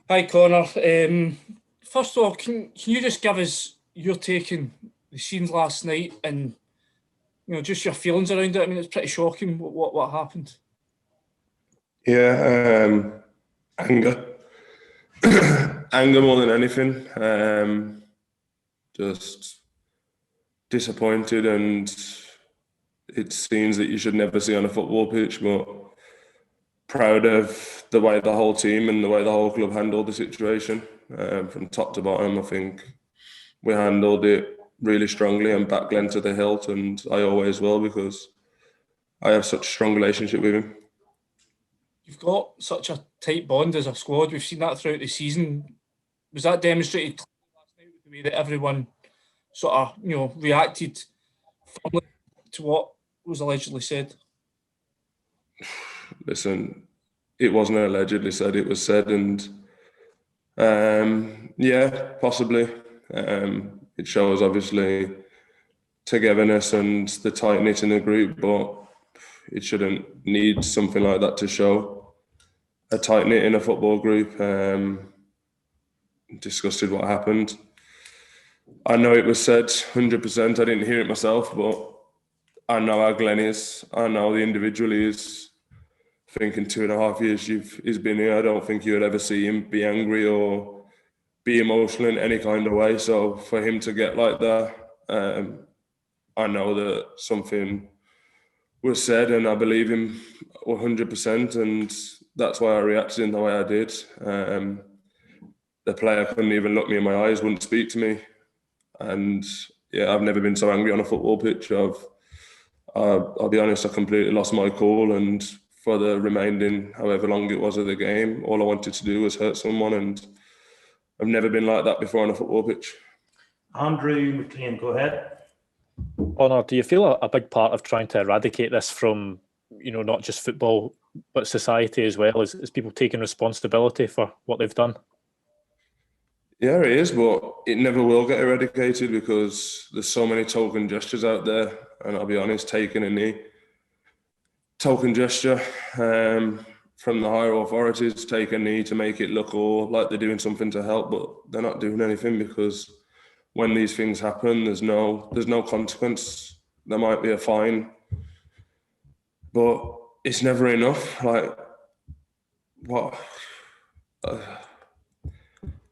Hi Connor. First of all, can you just give us your take on the scenes last night and just your feelings around it? I mean, it's pretty shocking what happened. Yeah, anger, anger more than anything. Just disappointed, and it's scenes that you should never see on a football pitch. But proud of the way the whole team and the way the whole club handled the situation, from top to bottom. I think we handled it really strongly and backed Glenn to the hilt, and I always will because I have such a strong relationship with him. You've got such a tight bond as a squad. We've seen that throughout the season. Was that demonstrated clearly last night with the way that everyone sort of reacted firmly to what was allegedly said? Listen, it wasn't allegedly said; it was said, and yeah, possibly. It shows obviously togetherness and the tight knit in the group, but it shouldn't need something like that to show a tight knit in a football group. Disgusted what happened. I know it was said 100%. I didn't hear it myself, but I know how Glenn is. I know the individual he is. I think in 2.5 years he's been here, I don't think you'll ever see him be angry or be emotional in any kind of way. So for him to get like that, I know that something was said, and I believe him 100%, and that's why I reacted in the way I did. The player couldn't even look me in my eyes, wouldn't speak to me, and yeah, I've never been so angry on a football pitch. I'll be honest, I completely lost my cool, and for the remaining however long it was of the game, all I wanted to do was hurt someone, and I've never been like that before on a football pitch. Andrew McLean, go ahead. Connor, do you feel a big part of trying to eradicate this from, not just football, but society as well, is people taking responsibility for what they've done? Yeah, it is, but it never will get eradicated because there's so many token gestures out there. And I'll be honest, taking a knee, token gesture from the higher authorities, take a knee to make it look all like they're doing something to help, but they're not doing anything because when these things happen, there's no consequence. There might be a fine, but it's never enough. Like, what?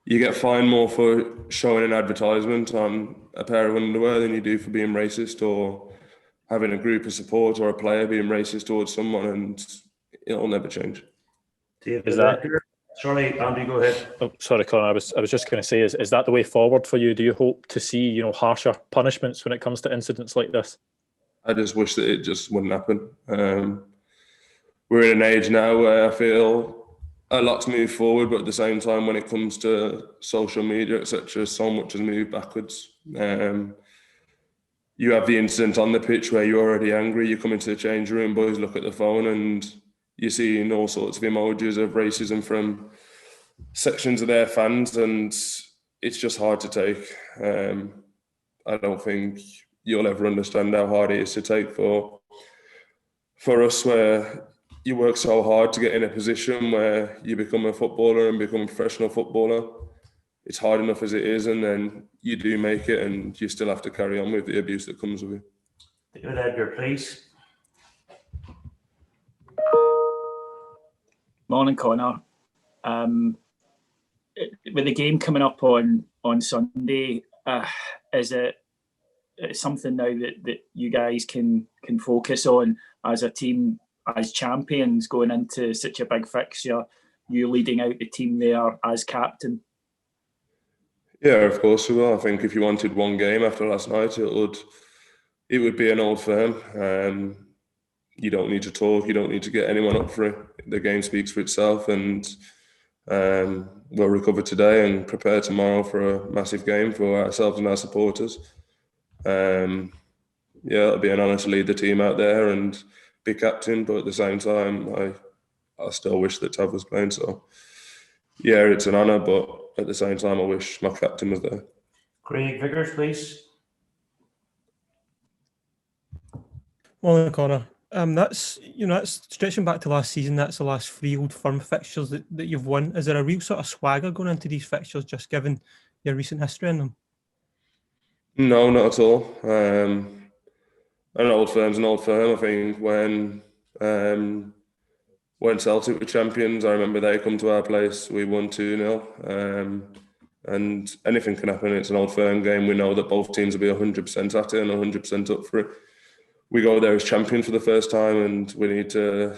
You get fined more for showing an advertisement on a pair of underwear than you do for being racist or having a group of support or a player being racist towards someone, and it'll never change. Is that? Sorry, Andy, go ahead. Oh, sorry, Connor. I was just going to say, is that the way forward for you? Do you hope to see, harsher punishments when it comes to incidents like this? I just wish that it just wouldn't happen. We're in an age now where I feel a lot's moved forward, but at the same time, when it comes to social media, etc., so much has moved backwards. You have the incident on the pitch where you're already angry, you come into the change room, boys look at the phone, and you're seeing all sorts of emojis of racism from sections of their fans, and it's just hard to take. I don't think you'll ever understand how hard it is to take for us, where you work so hard to get in a position where you become a footballer and become a professional footballer. It's hard enough as it is, and then you do make it, and you still have to carry on with the abuse that comes with it. David Edgar, please. Morning, Connor. With the game coming up on Sunday, is it something now that you guys can focus on as a team, as champions, going into such a big fixture, you leading out the team there as captain? Yeah, of course we will. I think if you wanted one game after last night, it would be an Old Firm. You don't need to talk. You don't need to get anyone up for it. The game speaks for itself, and we'll recover today and prepare tomorrow for a massive game for ourselves and our supporters. Yeah, it'll be an honour to lead the team out there and be captain, but at the same time, I still wish that Tav was playing. So, yeah, it's an honour, but at the same time, I wish my captain was there. Craig Vickers, please. Morning, Connor. That's that's stretching back to last season. That's the last 3 Old Firm fixtures that you've won. Is there a real sort of swagger going into these fixtures, just given your recent history in them? No, not at all. An Old Firm's an Old Firm. I think when Celtic were champions, I remember they come to our place. We won 2-0. And anything can happen. It's an Old Firm game. We know that both teams will be 100% at it and 100% up for it. We go there as champions for the first time, and we need to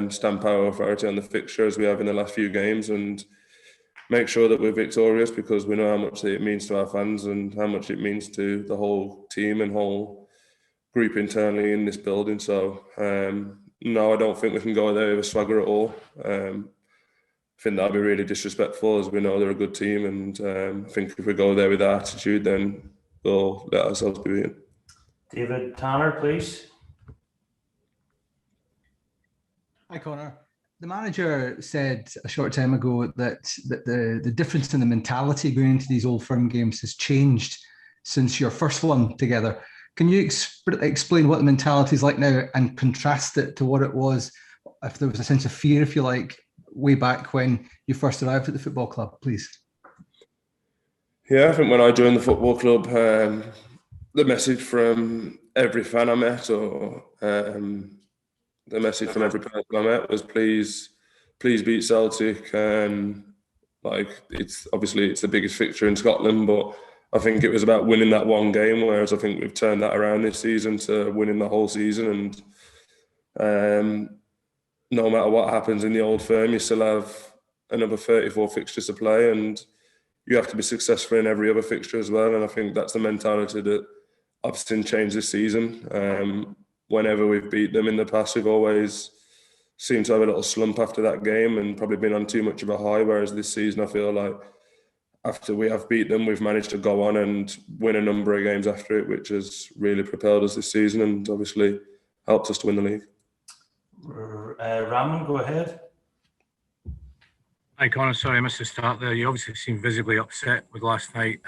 stamp our authority on the fixture as we have in the last few games and make sure that we're victorious, because we know how much it means to our fans and how much it means to the whole team and whole group internally in this building. So no, I don't think we can go there with a swagger at all. I think that'd be really disrespectful, as we know they're a good team, and I think if we go there with that attitude, then we'll let ourselves be beaten. David Tanner, please. Hi, Connor. The manager said a short time ago that the difference in the mentality going into these Old Firm games has changed since your first one together. Can you explain what the mentality is like now and contrast it to what it was, if there was a sense of fear, if you like, way back when you first arrived at the football club, please? Yeah, I think when I joined the football club, the message from every fan I met, or the message from every person I met, was please beat Celtic. It's the biggest fixture in Scotland, but I think it was about winning that one game, whereas I think we've turned that around this season to winning the whole season. And no matter what happens in the Old Firm, you still have another 34 fixtures to play, and you have to be successful in every other fixture as well. And I think that's the mentality that I've seen change this season. Whenever we've beat them in the past, we've always seemed to have a little slump after that game and probably been on too much of a high. Whereas this season, I feel like after we have beat them, we've managed to go on and win a number of games after it, which has really propelled us this season and obviously helped us to win the league. Raman, go ahead. Hi, Connor. Sorry, I missed the start there. You obviously seemed visibly upset with last night.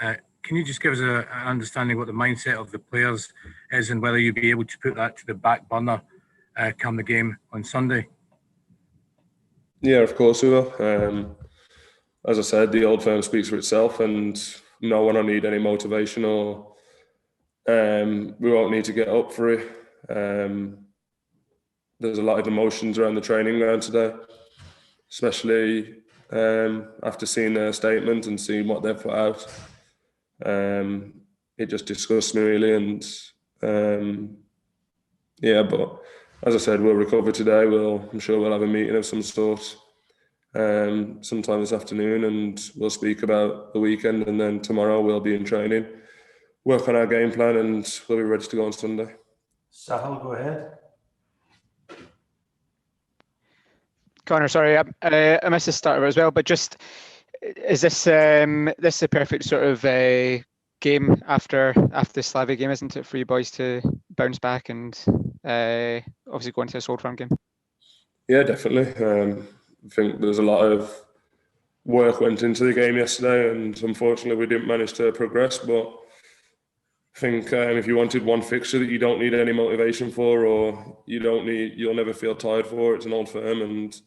Can you just give us an understanding what the mindset of the players is and whether you'd be able to put that to the back burner come the game on Sunday? Yeah, of course we will. As I said, the Old Firm speaks for itself, and no one will need any motivation, or we won't need to get up for it. There's a lot of emotions around the training ground today, especially after seeing their statement and seeing what they've put out. It just disgusts me really, and but as I said, we'll recover today. I'm sure we'll have a meeting of some sort sometime this afternoon, and we'll speak about the weekend, and then tomorrow we'll be in training, work on our game plan, and we'll be ready to go on Sunday. Sahil, go ahead. Connor, sorry, I missed the start of it as well, but just, is this the perfect sort of game after the Slavia game, isn't it, for you boys to bounce back and obviously go into this Old Firm game? Yeah, definitely. I think there's a lot of work went into the game yesterday, and unfortunately we didn't manage to progress, but I think if you wanted one fixture that you don't need any motivation for, or you'll never feel tired for, it's an Old Firm, and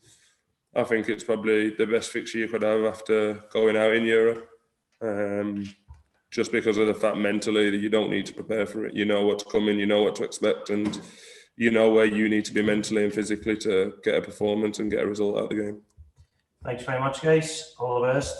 I think it's probably the best fixture you could have after going out in Europe. Just because of the fact mentally that you don't need to prepare for it. You know what's coming, you know what to expect, and you know where you need to be mentally and physically to get a performance and get a result out of the game. Thanks very much, guys. All the best.